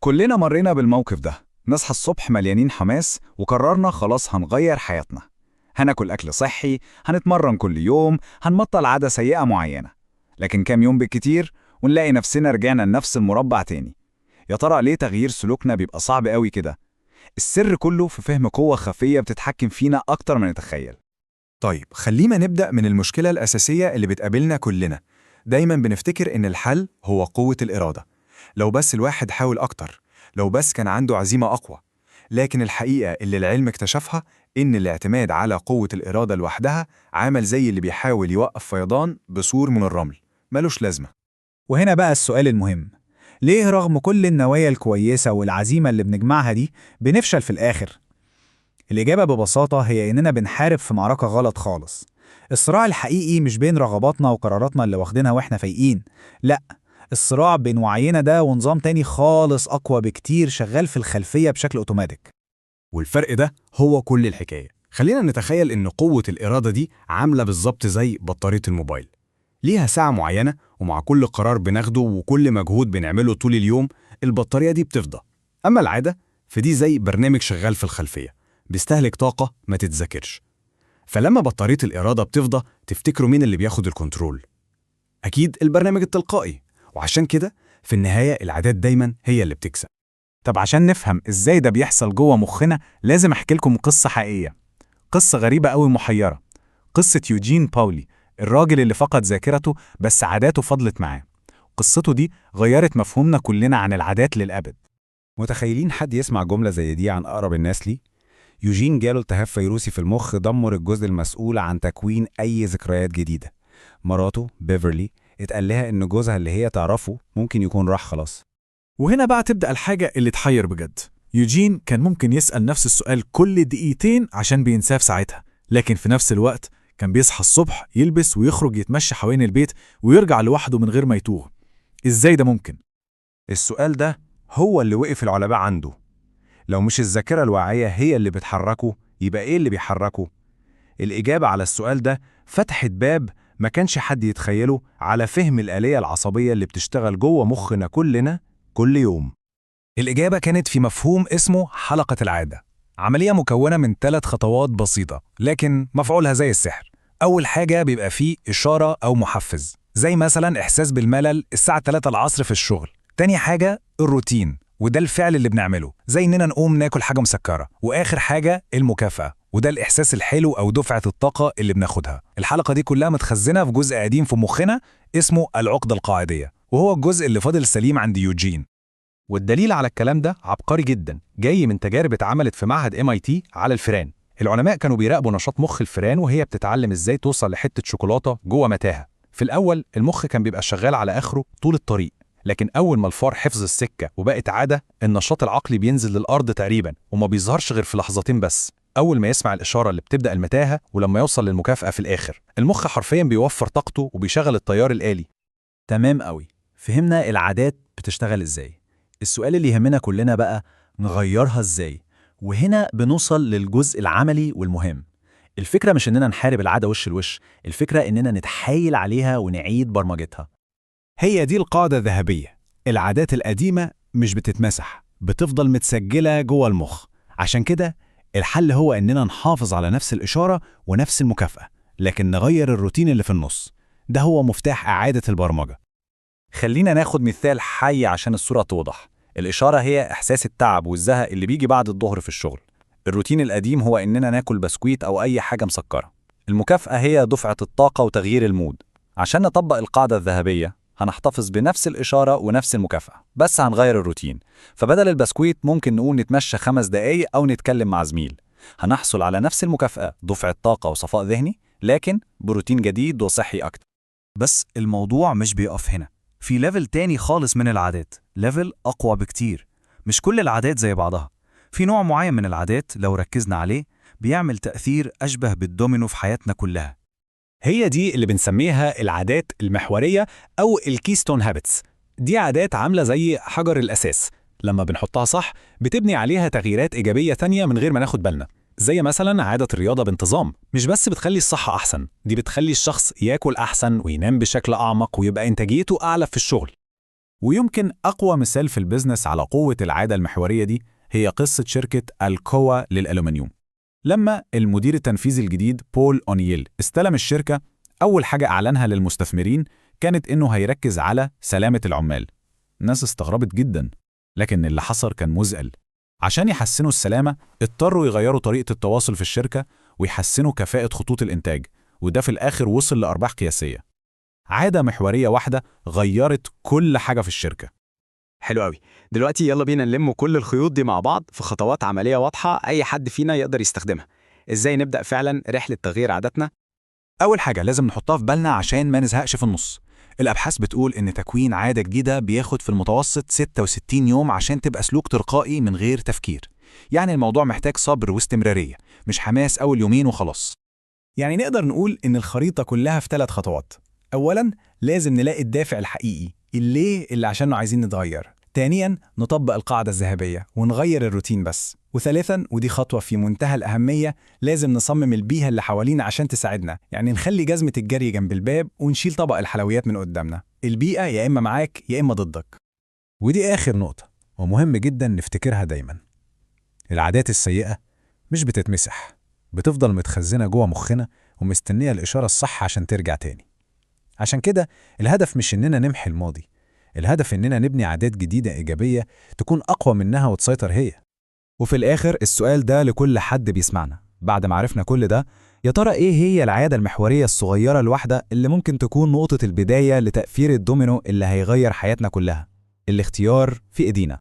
كلنا مرينا بالموقف ده. نصحى الصبح مليانين حماس وقررنا خلاص هنغير حياتنا. هناكل أكل صحي، هنتمرن كل يوم، هنبطل عادة سيئة معينة. لكن كام يوم بالكتير ونلاقي نفسنا رجعنا لنفس المربع تاني. يا ترى ليه تغيير سلوكنا بيبقى صعب قوي كده؟ السر كله في فهم قوة خفية بتتحكم فينا أكتر من نتخيل. طيب خلينا نبدأ من المشكلة الأساسية اللي بتقابلنا كلنا. دايما بنفتكر إن الحل هو قوة الإرادة. لو بس الواحد حاول أكتر، لو بس كان عنده عزيمة أقوى. لكن الحقيقة اللي العلم اكتشفها إن الاعتماد على قوة الإرادة لوحدها عامل زي اللي بيحاول يوقف فيضان بسور من الرمل، ملوش لازمة. وهنا بقى السؤال المهم، ليه رغم كل النوايا الكويسة والعزيمة اللي بنجمعها دي بنفشل في الآخر؟ الإجابة ببساطة هي إننا بنحارب في معركة غلط خالص. الصراع الحقيقي مش بين رغباتنا وقراراتنا اللي واخدينها وإحنا فايقين، لأ، الصراع بين وعينا ده ونظام تاني خالص أقوى بكتير شغال في الخلفية بشكل أوتوماتيك. والفرق ده هو كل الحكاية. خلينا نتخيل إن قوة الإرادة دي عاملة بالظبط زي بطارية الموبايل، ليها ساعة معينة، ومع كل قرار بناخده وكل مجهود بنعمله طول اليوم البطارية دي بتفضى. أما العادة فدي زي برنامج شغال في الخلفية، بيستهلك طاقة ما تتذكرش. فلما بطارية الإرادة بتفضى تفتكروا مين اللي بياخد الكنترول؟ أكيد البرنامج التلقائي. وعشان كده في النهاية العادات دايما هي اللي بتكسب. طب عشان نفهم إزاي ده بيحصل جوه مخنا لازم أحكي لكم قصة حقيقية، قصة غريبة أوي محيرة، قصة يوجين باولي، الراجل اللي فقد ذاكرته بس عاداته فضلت معاه. قصته دي غيرت مفهومنا كلنا عن العادات للأبد. متخيلين حد يسمع جملة زي دي عن أقرب الناس ليه؟ يوجين جاله التهاب فيروسي في المخ دمر الجزء المسؤول عن تكوين أي ذكريات جديدة. مراته بيفرلي اتقال لها إن جوزها اللي هي تعرفه ممكن يكون راح خلاص. وهنا بقى تبدأ الحاجة اللي تحير بجد. يوجين كان ممكن يسأل نفس السؤال كل دقيقتين عشان بينساه في ساعتها، لكن في نفس الوقت كان بيصحى الصبح يلبس ويخرج يتمشى حوالين البيت ويرجع لوحده من غير ما يتوه. إزاي ده ممكن؟ السؤال ده هو اللي وقف العلماء عنده. لو مش الذاكرة الواعية هي اللي بتحركه، يبقى إيه اللي بيحركه؟ الإجابة على السؤال ده فتحت باب ما كانش حد يتخيله على فهم الآلية العصبية اللي بتشتغل جوه مخنا كلنا كل يوم. الإجابة كانت في مفهوم اسمه حلقة العادة، عملية مكونة من 3 خطوات بسيطة لكن مفعولها زي السحر. أول حاجة بيبقى فيه إشارة أو محفز، زي مثلا إحساس بالملل الساعة 3 العصر في الشغل. تاني حاجة الروتين، وده الفعل اللي بنعمله زي إننا نقوم ناكل حاجة مسكرة. وآخر حاجة المكافأة، وده الإحساس الحلو أو دفعة الطاقة اللي بناخدها. الحلقة دي كلها متخزنة في جزء قديم في مخنا اسمه العقدة القاعدية، وهو الجزء اللي فاضل سليم عند يوجين. والدليل على الكلام ده عبقري جدا، جاي من تجارب اتعملت في معهد MIT على الفئران. العلماء كانوا بيراقبوا نشاط مخ الفئران وهي بتتعلم ازاي توصل لحتة شوكولاتة جوه متاهة. في الأول المخ كان بيبقى شغال على آخره طول الطريق، لكن أول ما الفار حفظ السكة وبقت عادة، النشاط العقلي بينزل للأرض تقريبا وما بيظهرش غير في لحظتين بس، أول ما يسمع الإشارة اللي بتبدأ المتاهة ولما يوصل للمكافأة في الآخر. المخ حرفيا بيوفر طاقته وبيشغل التيار الآلي. تمام قوي، فهمنا العادات بتشتغل ازاي. السؤال اللي يهمنا كلنا بقى نغيرها ازاي، وهنا بنوصل للجزء العملي والمهم. الفكرة مش اننا نحارب العادة وش الوش، الفكرة اننا نتحايل عليها ونعيد برمجتها. هي دي القاعدة الذهبية. العادات القديمة مش بتتمسح، بتفضل متسجلة جوه المخ. عشان كده الحل هو إننا نحافظ على نفس الإشارة ونفس المكافأة، لكن نغير الروتين اللي في النص. ده هو مفتاح إعادة البرمجة. خلينا ناخد مثال حي عشان الصورة توضح. الإشارة هي إحساس التعب والزهق اللي بيجي بعد الظهر في الشغل. الروتين القديم هو إننا ناكل بسكويت أو أي حاجة مسكرة. المكافأة هي دفعة الطاقة وتغيير المود. عشان نطبق القاعدة الذهبية هنحتفظ بنفس الإشارة ونفس المكافأة، بس هنغير الروتين. فبدل البسكويت ممكن نقول نتمشى 5 دقايق أو نتكلم مع زميل. هنحصل على نفس المكافأة، دفعة طاقة وصفاء ذهني، لكن بروتين جديد وصحي أكتر. بس الموضوع مش بيقف هنا، في ليفل تاني خالص من العادات، ليفل أقوى بكتير. مش كل العادات زي بعضها. في نوع معين من العادات لو ركزنا عليه بيعمل تأثير أشبه بالدومينو في حياتنا كلها. هي دي اللي بنسميها العادات المحورية أو الكيستون هابتس. دي عادات عاملة زي حجر الأساس، لما بنحطها صح بتبني عليها تغييرات إيجابية تانية من غير ما ناخد بالنا. زي مثلا عادة الرياضة بانتظام، مش بس بتخلي الصحة أحسن، دي بتخلي الشخص ياكل أحسن وينام بشكل أعمق ويبقى إنتاجيته أعلى في الشغل. ويمكن أقوى مثال في البيزنس على قوة العادة المحورية دي هي قصة شركة الكوا للألومنيوم. لما المدير التنفيذي الجديد بول أونيل استلم الشركة، أول حاجة أعلنها للمستثمرين كانت إنه هيركز على سلامة العمال. الناس استغربت جدا، لكن اللي حصل كان مذهل. عشان يحسنوا السلامة اضطروا يغيروا طريقة التواصل في الشركة ويحسنوا كفاءة خطوط الإنتاج، وده في الآخر وصل لأرباح قياسية. عادة محورية واحدة غيرت كل حاجة في الشركة. حلو قوي. دلوقتي يلا بينا نلم كل الخيوط دي مع بعض في خطوات عملية واضحة أي حد فينا يقدر يستخدمها. إزاي نبدأ فعلا رحلة تغيير عاداتنا؟ أول حاجة لازم نحطها في بالنا عشان ما نزهقش في النص. الأبحاث بتقول إن تكوين عادة جديدة بياخد في المتوسط 66 يوم عشان تبقى سلوك تلقائي من غير تفكير. يعني الموضوع محتاج صبر واستمرارية، مش حماس أول يومين وخلاص. يعني نقدر نقول إن الخريطة كلها في 3 خطوات. أولاً لازم نلاقي الدافع الحقيقي اللي عشانه عايزين نتغير. ثانياً نطبق القاعدة الذهبية ونغير الروتين بس. وثالثاً ودي خطوة في منتهى الأهمية، لازم نصمم البيئة اللي حوالينا عشان تساعدنا. يعني نخلي جزمة الجري جنب الباب ونشيل طبق الحلويات من قدامنا. البيئة يا إما معاك يا إما ضدك. ودي آخر نقطة ومهم جدا نفتكرها دايما. العادات السيئة مش بتتمسح، بتفضل متخزنة جوه مخنا ومستنية الإشارة الصح عشان ترجع تاني. عشان كده الهدف مش إننا نمحي الماضي، الهدف إننا نبني عادات جديدة إيجابية تكون أقوى منها وتسيطر هي. وفي الآخر السؤال ده لكل حد بيسمعنا، بعد ما عرفنا كل ده، يا ترى إيه هي العادة المحورية الصغيرة الواحدة اللي ممكن تكون نقطة البداية لتأثير الدومينو اللي هيغير حياتنا كلها؟ الاختيار في إيدينا.